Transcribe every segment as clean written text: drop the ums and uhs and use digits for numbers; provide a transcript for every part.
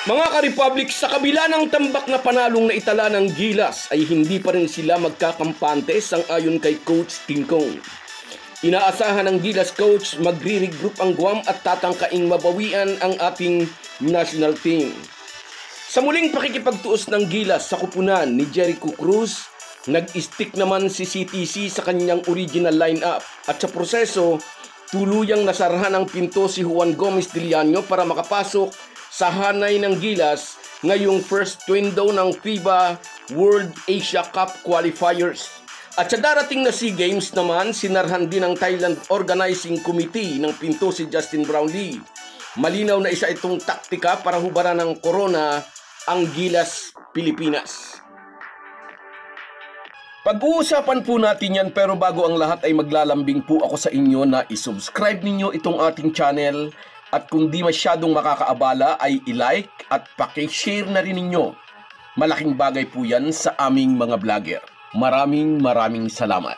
Mga ka-Republic, sa kabila ng tambak na panalong na itala ng Gilas ay hindi pa rin sila magkakampante sang-ayon kay Coach Tim Cone. Inaasahan ng Gilas coach magre-regroup ang Guam at tatangkaing mabawian ang ating national team. Sa muling pakikipagtuos ng Gilas sa kupunan ni Jericho Cruz, nag-stick naman si CTC sa kanyang original lineup at sa proseso, tuluyang nasarahan ang pinto si Juan Gomez Diliano para makapasok sa hanay ng Gilas ngayong first window ng FIBA World Asia Cup Qualifiers. At sa darating na SEA Games naman, sinarhan din ng Thailand Organizing Committee ng pinto si Justin Brownlee. Malinaw na isa itong taktika para hubaran ng corona ang Gilas Pilipinas. Pag-uusapan po natin yan, pero bago ang lahat ay maglalambing po ako sa inyo na isubscribe ninyo itong ating channel. At kung di masyadong makakaabala ay i-like at paki-share na rin ninyo. Malaking bagay po yan sa aming mga vlogger. Maraming salamat.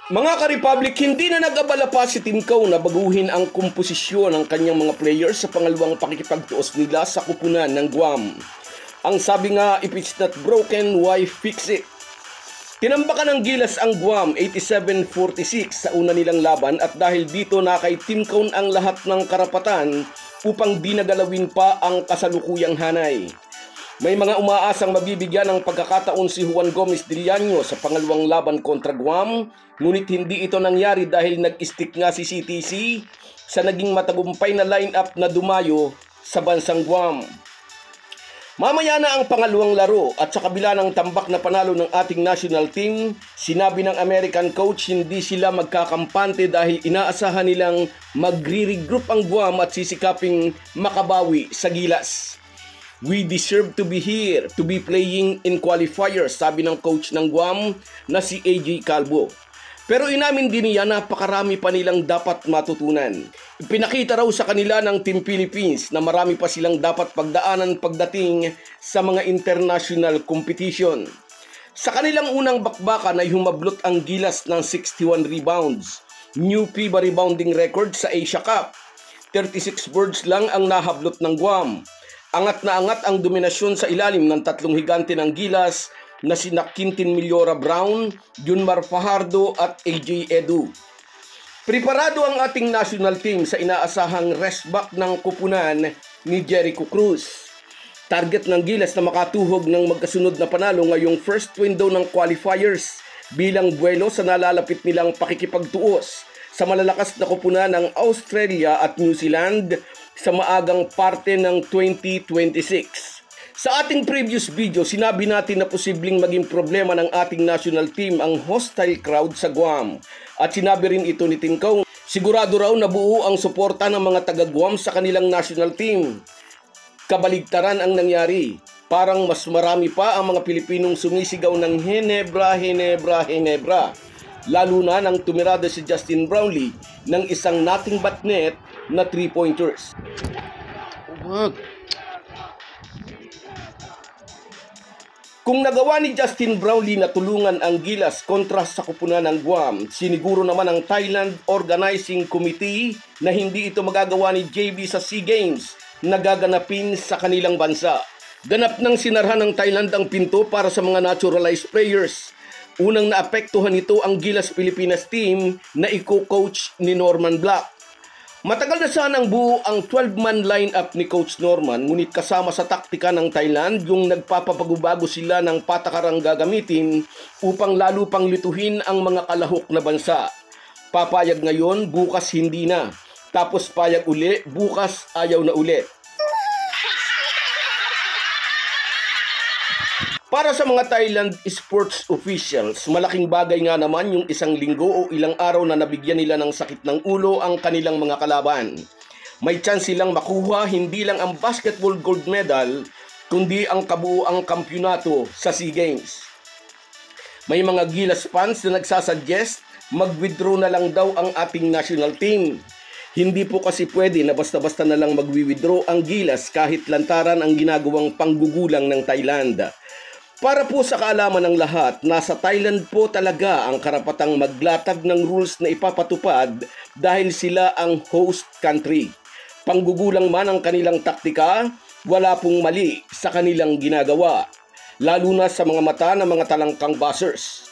Mga ka-Republic, hindi na nag-abala pa si Tim Cone na baguhin ang komposisyon ng kanyang mga players sa pangalawang pakikipagtuos nila sa kupunan ng Guam. Ang sabi nga, if it's not broken, why fix it? Tinambakan ng Gilas ang Guam 87-46 sa una nilang laban at dahil dito na kay Tim Cone ang lahat ng karapatan upang di nagalawin pa ang kasalukuyang hanay. May mga umaasang mabibigyan ng pagkakataon si Juan Gomez Diliano sa pangalawang laban kontra Guam, ngunit hindi ito nangyari dahil nag-stick nga si CTC sa naging matagumpay na lineup na dumayo sa bansang Guam. Mamaya na ang pangalawang laro at sa kabila ng tambak na panalo ng ating national team, sinabi ng American coach hindi sila magkakampante dahil inaasahan nilang magre-regroup ang Guam at sisikaping makabawi sa Gilas. We deserve to be here, to be playing in qualifiers, sabi ng coach ng Guam na si AJ Calvo. Pero inamin din niya napakarami pa nilang dapat matutunan. Ipinakita raw sa kanila ng Team Philippines na marami pa silang dapat pagdaanan pagdating sa mga international competition. Sa kanilang unang bakbakan ay humablot ang Gilas ng 61 rebounds, new FIBA rebounding record sa Asia Cup. 36 boards lang ang nahablot ng Guam. Angat na angat ang dominasyon sa ilalim ng tatlong higante ng Gilas na sina Quintin Millora Brown, Junmar Fajardo at AJ Edu. Preparado ang ating national team sa inaasahang rest back ng kupunan ni Jericho Cruz. Target ng Gilas na makatuhog ng magkasunod na panalo ngayong first window ng qualifiers bilang buwelo sa nalalapit nilang pakikipagtuos sa malalakas na kupunan ng Australia at New Zealand sa maagang parte ng 2026. Sa ating previous video, sinabi natin na posibleng maging problema ng ating national team ang hostile crowd sa Guam. At sinabi rin ito ni Tim Cone, sigurado raw na buo ang suporta ng mga taga-Guam sa kanilang national team. Kabaligtaran ang nangyari. Parang mas marami pa ang mga Pilipinong sumisigaw ng Ginebra, Ginebra, Ginebra. Lalo na nang tumirada si Justin Brownlee ng isang nothing but net na 3-pointers. Kung nagawa ni Justin Brownlee na tulungan ang Gilas kontra sa kupunan ng Guam, siniguro naman ang Thailand Organizing Committee na hindi ito magagawa ni JB sa SEA Games na gaganapin sa kanilang bansa. Ganap ng sinarhan ng Thailand ang pinto para sa mga naturalized players. Unang naapektuhan nito ang Gilas Pilipinas team na i-coach ni Norman Black. Matagal na sanang buo ang 12-man lineup ni Coach Norman, ngunit kasama sa taktika ng Thailand yung nagpapabago-bago sila ng patakarang gagamitin upang lalo pang lituhin ang mga kalahok na bansa. Papayag ngayon, bukas hindi na. Tapos payag uli, bukas ayaw na uli. Para sa mga Thailand sports officials, malaking bagay nga naman yung isang linggo o ilang araw na nabigyan nila ng sakit ng ulo ang kanilang mga kalaban. May chance silang makuha hindi lang ang basketball gold medal, kundi ang kabuuang kampyonato sa SEA Games. May mga Gilas fans na nagsasuggest mag-withdraw na lang daw ang ating national team. Hindi po kasi pwede na basta-basta na lang mag-withdraw ang Gilas kahit lantaran ang ginagawang panggugulang ng Thailand. Para po sa kaalaman ng lahat, nasa Thailand po talaga ang karapatang maglatag ng rules na ipapatupad dahil sila ang host country. Panggugulang man ang kanilang taktika, wala pong mali sa kanilang ginagawa, lalo na sa mga mata ng mga talangkang buzzers.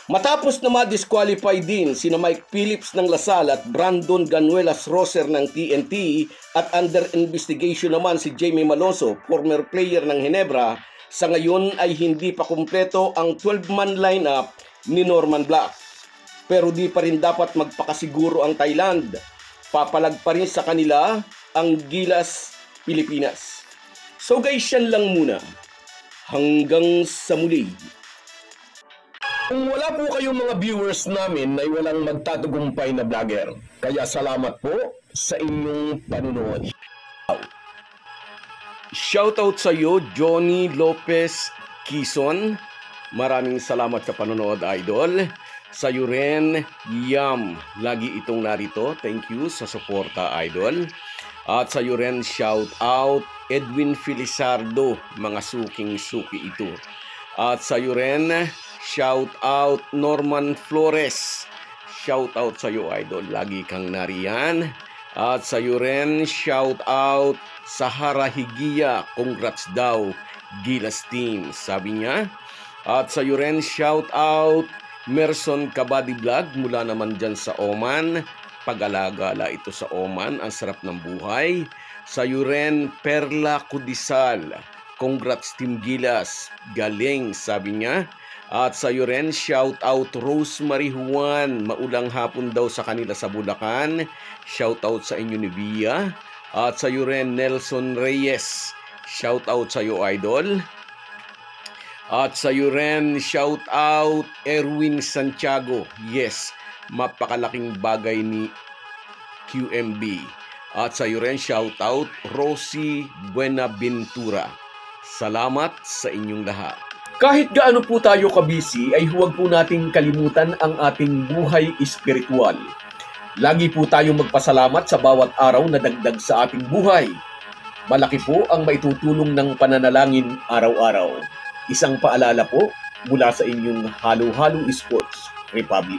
Matapos na ma-disqualify din sina Mike Phillips ng Lasal at Brandon Ganuelas Roser ng TNT at under investigation naman si Jamie Maloso, former player ng Ginebra, sa ngayon ay hindi pa kumpleto ang 12-man lineup ni Norman Black. Pero di pa rin dapat magpakasiguro ang Thailand. Papalag pa rin sa kanila ang Gilas Pilipinas. So guys, yan lang muna. Hanggang sa muli. Kung wala po kayong mga viewers namin ay walang magtatagumpay na vlogger. Kaya salamat po sa inyong panunood. Shoutout sa iyo, Johnny Lopez Quizon. Maraming salamat sa panonood, idol. Sa iyo rin, Yam. Lagi itong narito. Thank you sa suporta, idol. At sa iyo rin, shoutout Edwin Felizardo. Mga suking-suki ito. At sa iyo rin, shoutout Norman Flores. Shoutout sa iyo, idol. Lagi kang nariyan. At sa iyo rin, shoutout Sahara Higia. Congrats daw, Gilas Team. Sabi niya. At sa iyo rin, shoutout Merson Kabadi Vlog. Mula naman dyan sa Oman. Pag-alagala ito sa Oman. Ang sarap ng buhay. Sa iyo rin, Perla Kudisal. Congrats Team Gilas. Galing, sabi niya. At sa iyo rin, shout out Rosemary Juan. Maulang hapon daw sa kanila sa Bulacan. Shout out sa inyo ni Bia. At sa iyo rin, Nelson Reyes. Shout out sa iyo, idol. At sa iyo rin, shout out Erwin Santiago. Yes, mapakalaking bagay ni QMB. At sa iyo rin, shout out Rosie Buenaventura. Salamat sa inyong lahat. Kahit gaano po tayo kabisi ay huwag po nating kalimutan ang ating buhay espiritual. Lagi po tayong magpasalamat sa bawat araw na dagdag sa ating buhay. Malaki po ang maitutulong ng pananalangin araw-araw. Isang paalala po mula sa inyong Halo Halo Sports Republic.